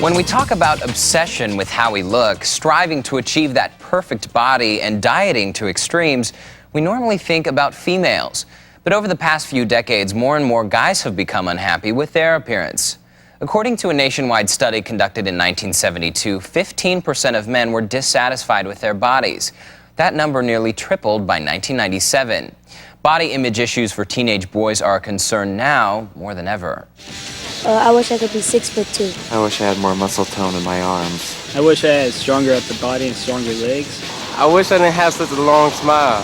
When we talk about obsession with how we look, striving to achieve that perfect body, and dieting to extremes, we normally think about females. But over the past few decades, more and more guys have become unhappy with their appearance. According to a nationwide study conducted in 1972, 15% of men were dissatisfied with their bodies. That number nearly tripled by 1997. Body image issues for teenage boys are a concern now more than ever. I wish I could be 6'2". I wish I had more muscle tone in my arms. I wish I had stronger upper body and stronger legs. I wish I didn't have such a long smile.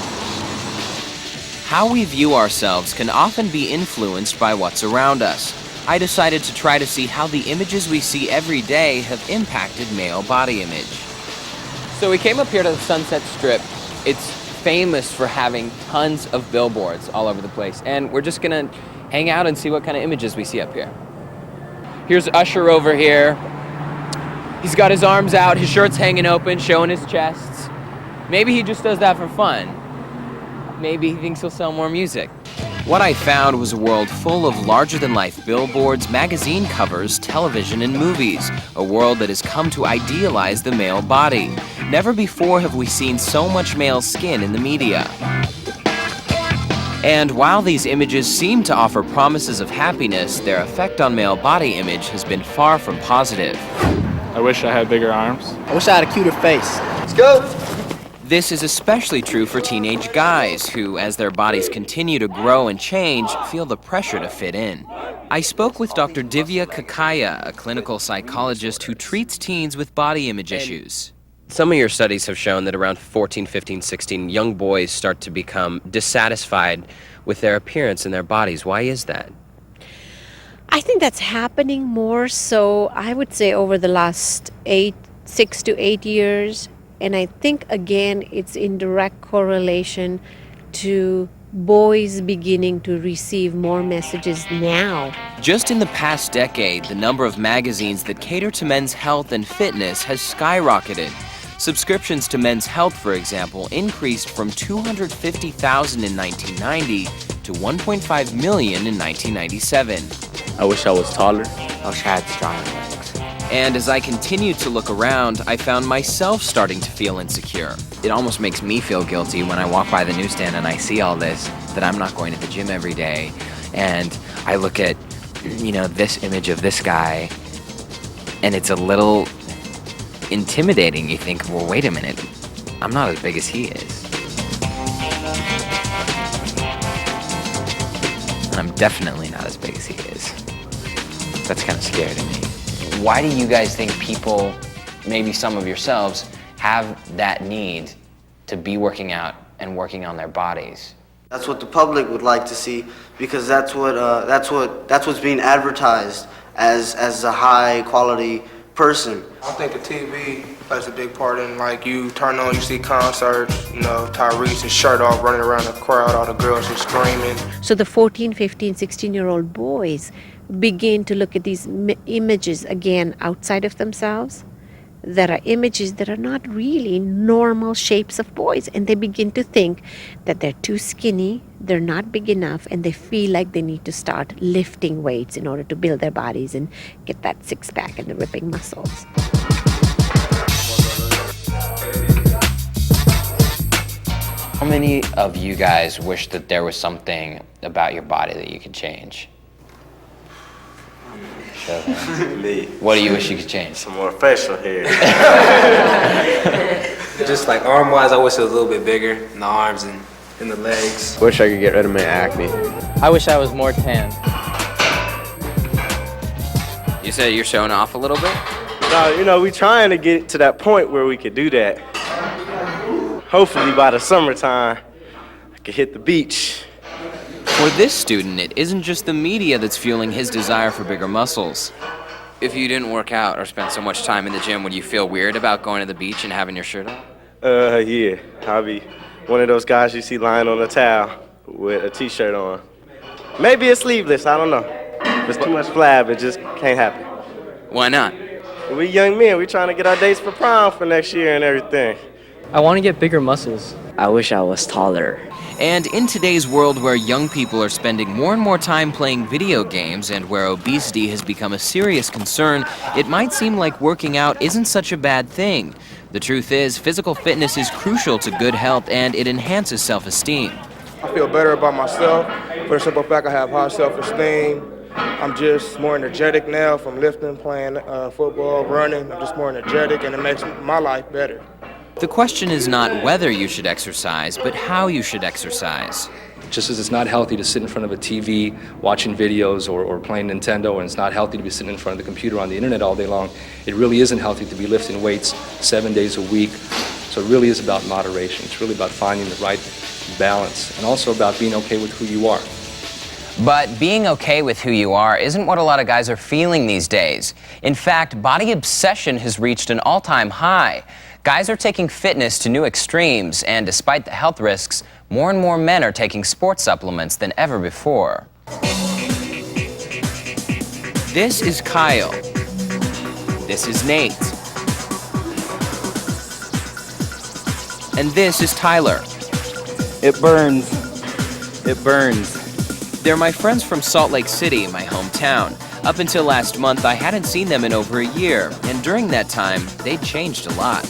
How we view ourselves can often be influenced by what's around us. I decided to try to see how the images we see every day have impacted male body image. So we came up here to the Sunset Strip. It's famous for having tons of billboards all over the place, and we're just gonna hang out and see what kind of images we see up here. Here's Usher over here. He's got his arms out, his shirt's hanging open, showing his chests. Maybe he just does that for fun. Maybe he thinks he'll sell more music. What I found was a world full of larger-than-life billboards, magazine covers, television, and movies. A world that has come to idealize the male body. Never before have we seen so much male skin in the media. And while these images seem to offer promises of happiness, their effect on male body image has been far from positive. I wish I had bigger arms. I wish I had a cuter face. Let's go! This is especially true for teenage guys who, as their bodies continue to grow and change, feel the pressure to fit in. I spoke with Dr. Divya Kakaya, a clinical psychologist who treats teens with body image issues. Some of your studies have shown that around 14, 15, 16, young boys start to become dissatisfied with their appearance and their bodies. Why is that? I think that's happening more so, I would say, over the last 6 to 8 years. And I think, again, it's in direct correlation to boys beginning to receive more messages now. Just in the past decade, the number of magazines that cater to men's health and fitness has skyrocketed. Subscriptions to Men's Health, for example, increased from 250,000 in 1990 to 1.5 million in 1997. I wish I was taller. I wish I had stronger legs. And as I continued to look around, I found myself starting to feel insecure. It almost makes me feel guilty when I walk by the newsstand and I see all this, that I'm not going to the gym every day. And I look at, this image of this guy, and it's a little intimidating. You think, well, wait a minute, I'm not as big as he is. And I'm definitely not as big as he is. That's kind of scary to me. Why do you guys think people, maybe some of yourselves, have that need to be working out and working on their bodies? That's what the public would like to see, because that's what's being advertised as a high quality person. I think the TV plays a big part in, like, you turn on, you see concerts, Tyrese, his shirt off, running around the crowd, all the girls are screaming. So the 14, 15, 16-year-old boys begin to look at these images again outside of themselves. There are images that are not really normal shapes of boys, and they begin to think that they're too skinny, they're not big enough, and they feel like they need to start lifting weights in order to build their bodies and get that six-pack and the ripping muscles. How many of you guys wish that there was something about your body that you could change? Me. What do you wish you could change? Some more facial hair. Just like arm-wise, I wish it was a little bit bigger in the arms and in the legs. Wish I could get rid of my acne. I wish I was more tan. You said you're showing off a little bit? No, we trying to get to that point where we could do that. Hopefully by the summertime, I could hit the beach. For this student, it isn't just the media that's fueling his desire for bigger muscles. If you didn't work out or spend so much time in the gym, would you feel weird about going to the beach and having your shirt on? Yeah. I'll be one of those guys you see lying on a towel with a t-shirt on. Maybe it's sleeveless, I don't know. If it's too much flab, it just can't happen. Why not? We young men, we trying to get our dates for prom for next year and everything. I want to get bigger muscles. I wish I was taller. And in today's world where young people are spending more and more time playing video games and where obesity has become a serious concern, it might seem like working out isn't such a bad thing. The truth is, physical fitness is crucial to good health and it enhances self-esteem. I feel better about myself for the simple fact I have high self-esteem. I'm just more energetic now from lifting, playing football, running. I'm just more energetic, and it makes my life better. The question is not whether you should exercise, but how you should exercise. Just as it's not healthy to sit in front of a TV watching videos or playing Nintendo, and it's not healthy to be sitting in front of the computer on the internet all day long, it really isn't healthy to be lifting weights 7 days a week. So it really is about moderation. It's really about finding the right balance, and also about being okay with who you are. But being okay with who you are isn't what a lot of guys are feeling these days. In fact, body obsession has reached an all-time high. Guys are taking fitness to new extremes, and despite the health risks, more and more men are taking sports supplements than ever before. This is Kyle. This is Nate. And this is Tyler. It burns. It burns. They're my friends from Salt Lake City, my hometown. Up until last month, I hadn't seen them in over a year, and during that time, they'd changed a lot.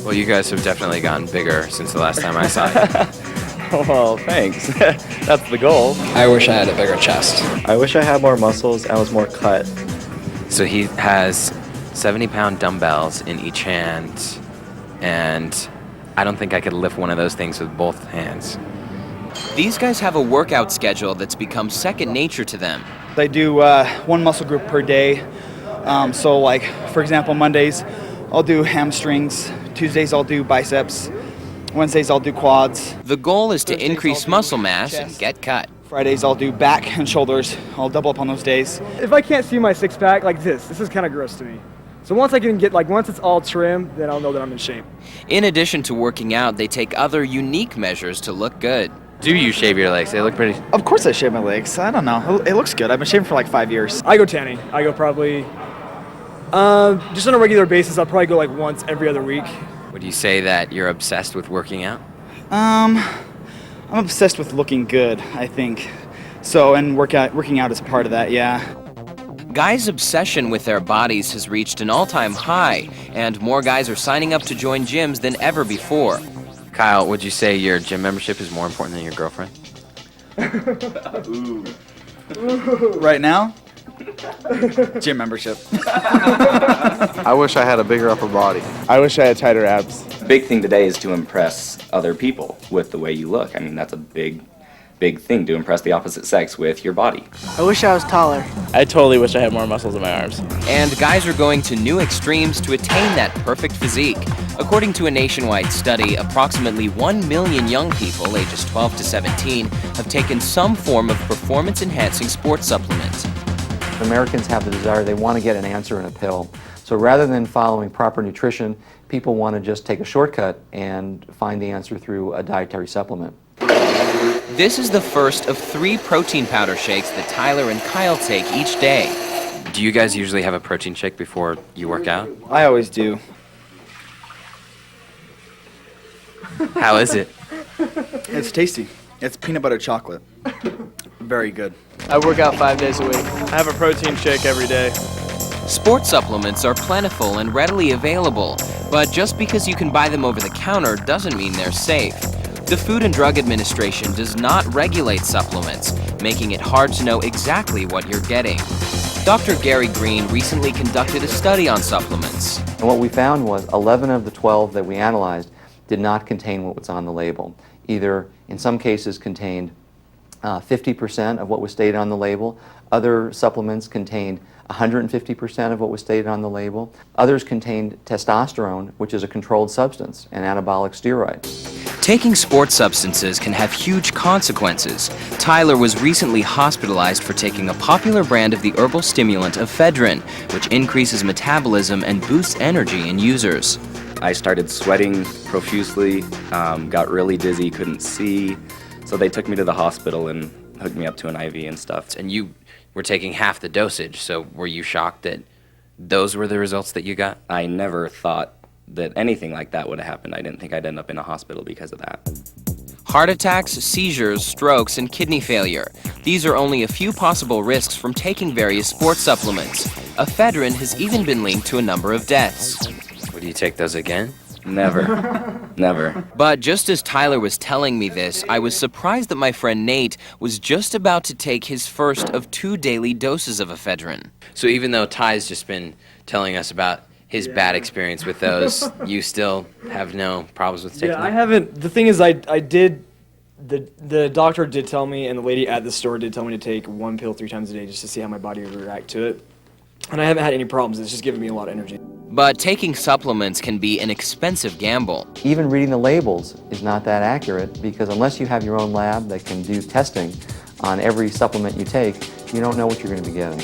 Well, you guys have definitely gotten bigger since the last time I saw you. Well, thanks. That's the goal. I wish I had a bigger chest. I wish I had more muscles and was more cut. So he has 70-pound dumbbells in each hand, and I don't think I could lift one of those things with both hands. These guys have a workout schedule that's become second nature to them. They do one muscle group per day. So like, for example, Mondays, I'll do hamstrings. Tuesdays, I'll do biceps. Wednesdays, I'll do quads. The goal is to Thursdays, increase I'll do muscle mass and chest. get cut. Fridays, I'll do back and shoulders. I'll double up on those days. If I can't see my six-pack like this is kind of gross to me. So once I can get, once it's all trim, then I'll know that I'm in shape. In addition to working out, they take other unique measures to look good. Do you shave your legs? They look pretty... Of course I shave my legs. I don't know. It looks good. I've been shaving for like 5 years. I go tanning. I go probably, just on a regular basis, I'll probably go like once every other week. Would you say that you're obsessed with working out? I'm obsessed with looking good, I think. So, and working out is part of that, yeah. Guys' obsession with their bodies has reached an all-time high, and more guys are signing up to join gyms than ever before. Kyle, would you say your gym membership is more important than your girlfriend? Right now? Gym membership. I wish I had a bigger upper body. I wish I had tighter abs. Big thing today is to impress other people with the way you look. I mean, that's a big thing, to impress the opposite sex with your body. I wish I was taller. I totally wish I had more muscles in my arms. And guys are going to new extremes to attain that perfect physique. According to a nationwide study, approximately 1 million young people ages 12 to 17 have taken some form of performance-enhancing sports supplement. Americans have the desire, they want to get an answer in a pill. So rather than following proper nutrition, people want to just take a shortcut and find the answer through a dietary supplement. This is the first of 3 protein powder shakes that Tyler and Kyle take each day. Do you guys usually have a protein shake before you work out? I always do. How is it? It's tasty. It's peanut butter chocolate. Very good. I work out 5 days a week. I have a protein shake every day. Sports supplements are plentiful and readily available, but just because you can buy them over the counter doesn't mean they're safe. The Food and Drug Administration does not regulate supplements, making it hard to know exactly what you're getting. Dr. Gary Green recently conducted a study on supplements. And what we found was 11 of the 12 that we analyzed did not contain what was on the label. Either, in some cases, contained 50% of what was stated on the label. Other supplements contained 150% of what was stated on the label. Others contained testosterone, which is a controlled substance, an anabolic steroid. Taking sports substances can have huge consequences. Tyler was recently hospitalized for taking a popular brand of the herbal stimulant ephedrine, which increases metabolism and boosts energy in users. I started sweating profusely, got really dizzy, couldn't see, so they took me to the hospital and hooked me up to an IV and stuff. And you were taking half the dosage, so were you shocked that those were the results that you got? I never thought that anything like that would have happened. I didn't think I'd end up in a hospital because of that. Heart attacks, seizures, strokes, and kidney failure. These are only a few possible risks from taking various sports supplements. Ephedrine has even been linked to a number of deaths. Would you take those again? Never. Never. But just as Tyler was telling me this, I was surprised that my friend Nate was just about to take his first of 2 daily doses of ephedrine. So even though Ty's just been telling us about his bad experience with those, you still have no problems with taking them? I haven't. The thing is, I did, the doctor did tell me, and the lady at the store did tell me to take 1 pill 3 times a day just to see how my body would react to it. And I haven't had any problems. It's just giving me a lot of energy. But taking supplements can be an expensive gamble. Even reading the labels is not that accurate because unless you have your own lab that can do testing on every supplement you take, you don't know what you're going to be getting.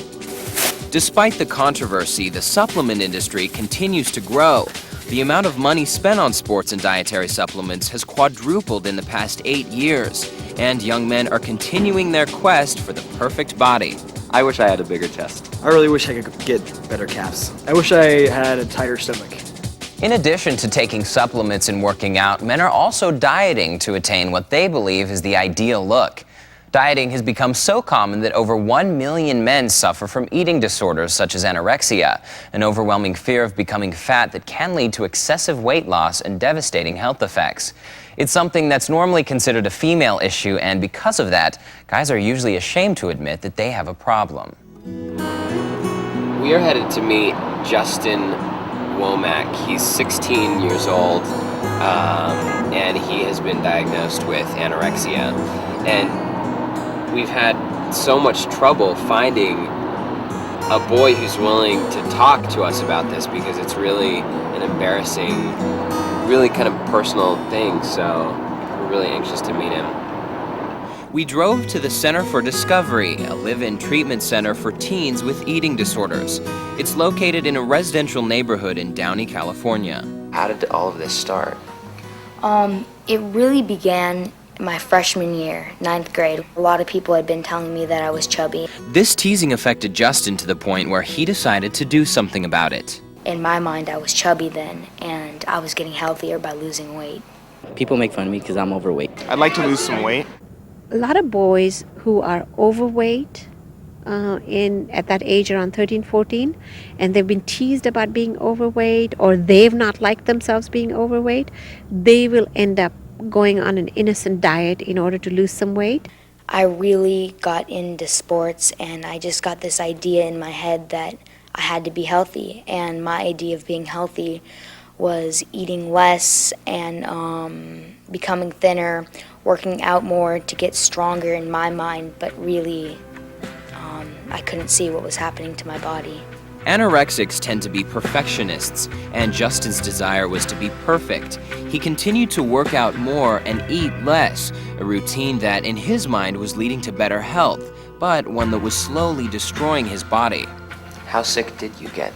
Despite the controversy, the supplement industry continues to grow. The amount of money spent on sports and dietary supplements has quadrupled in the past 8 years, and young men are continuing their quest for the perfect body. I wish I had a bigger chest. I really wish I could get better calves. I wish I had a tighter stomach. In addition to taking supplements and working out, men are also dieting to attain what they believe is the ideal look. Dieting has become so common that over 1 million men suffer from eating disorders such as anorexia, an overwhelming fear of becoming fat that can lead to excessive weight loss and devastating health effects. It's something that's normally considered a female issue, and because of that, guys are usually ashamed to admit that they have a problem. We are headed to meet Justin Womack. He's 16 years old, and he has been diagnosed with anorexia. And we've had so much trouble finding a boy who's willing to talk to us about this because it's really an embarrassing, really kind of personal thing, so we're really anxious to meet him. We drove to the Center for Discovery, a live-in treatment center for teens with eating disorders. It's located in a residential neighborhood in Downey, California. How did all of this start? It really began my freshman year, 9th grade. A lot of people had been telling me that I was chubby. This teasing affected Justin to the point where he decided to do something about it. In my mind, I was chubby then, and I was getting healthier by losing weight. People make fun of me because I'm overweight. I'd like to lose some weight. A lot of boys who are overweight at that age, around 13, 14, and they've been teased about being overweight, or they've not liked themselves being overweight, they will end up going on an innocent diet in order to lose some weight. I really got into sports, and I just got this idea in my head that I had to be healthy, and my idea of being healthy was eating less and becoming thinner, working out more to get stronger in my mind, but really I couldn't see what was happening to my body. Anorexics tend to be perfectionists, and Justin's desire was to be perfect. He continued to work out more and eat less, a routine that in his mind was leading to better health, but one that was slowly destroying his body. How sick did you get?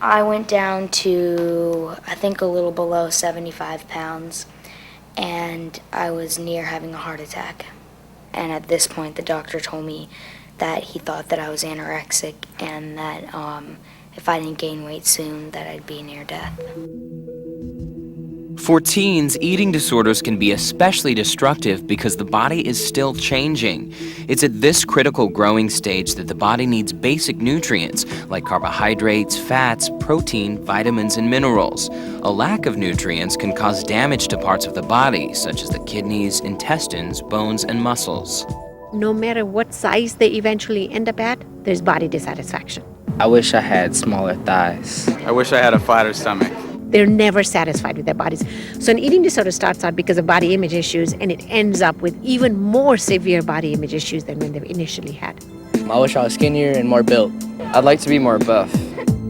I went down to, I think, a little below 75 pounds, and I was near having a heart attack. And at this point, the doctor told me that he thought that I was anorexic and that if I didn't gain weight soon, that I'd be near death. For teens, eating disorders can be especially destructive because the body is still changing. It's at this critical growing stage that the body needs basic nutrients like carbohydrates, fats, protein, vitamins, and minerals. A lack of nutrients can cause damage to parts of the body, such as the kidneys, intestines, bones, and muscles. No matter what size they eventually end up at, there's body dissatisfaction. I wish I had smaller thighs. I wish I had a flatter stomach. They're never satisfied with their bodies. So an eating disorder starts out because of body image issues, and it ends up with even more severe body image issues than when they initially had. I wish I was skinnier and more built. I'd like to be more buff.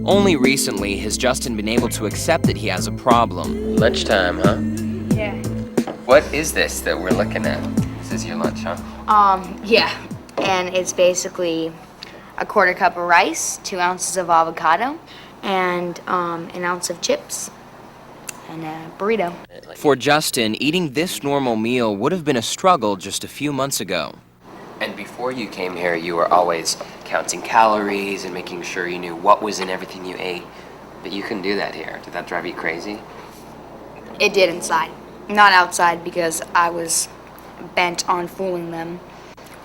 Only recently has Justin been able to accept that he has a problem. Lunchtime, huh? Yeah. What is this that we're looking at? This is your lunch, huh? Yeah. And it's basically a quarter cup of rice, 2 ounces of avocado, and an ounce of chips, and a burrito. For Justin, eating this normal meal would have been a struggle just a few months ago. And before you came here, you were always counting calories and making sure you knew what was in everything you ate. But you couldn't do that here. Did that drive you crazy? It did inside, not outside, because I was bent on fooling them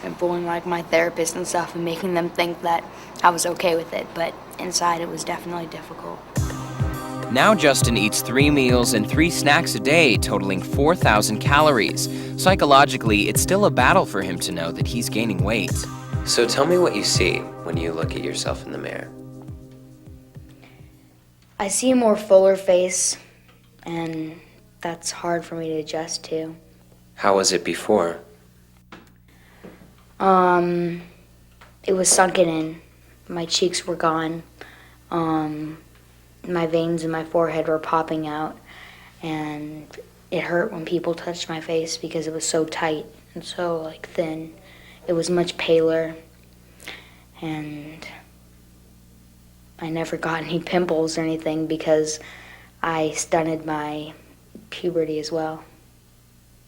and fooling like my therapist and stuff and making them think that I was okay with it. But inside it was definitely difficult. Now Justin eats 3 meals and 3 snacks a day, totaling 4,000 calories. Psychologically, it's still a battle for him to know that he's gaining weight. So tell me what you see when you look at yourself in the mirror. I see a more fuller face, and that's hard for me to adjust to. How was it before? It was sunken in. My cheeks were gone. My veins in my forehead were popping out, and it hurt when people touched my face because it was so tight and so like thin. It was much paler, and I never got any pimples or anything because I stunted my puberty as well.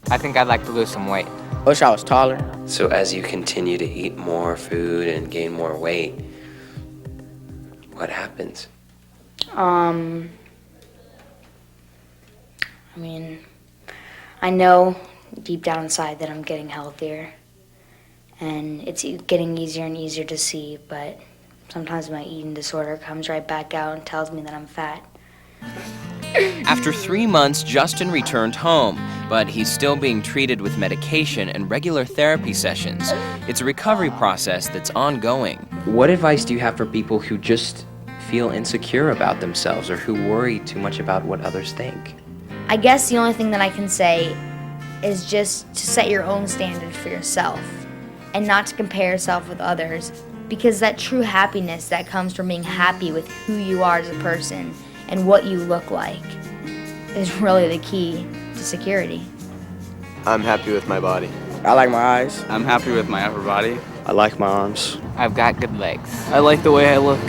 I think I'd like to lose some weight. Wish I was taller. So as you continue to eat more food and gain more weight, what happens? I mean, I know deep down inside that I'm getting healthier, and it's getting easier and easier to see, but sometimes my eating disorder comes right back out and tells me that I'm fat. After 3 months, Justin returned home, but he's still being treated with medication and regular therapy sessions. It's a recovery process that's ongoing. What advice do you have for people who just feel insecure about themselves or who worry too much about what others think? I guess the only thing that I can say is just to set your own standard for yourself and not to compare yourself with others, because that true happiness that comes from being happy with who you are as a person and what you look like is really the key to security. I'm happy with my body. I like my eyes. I'm happy with my upper body. I like my arms. I've got good legs. I like the way I look.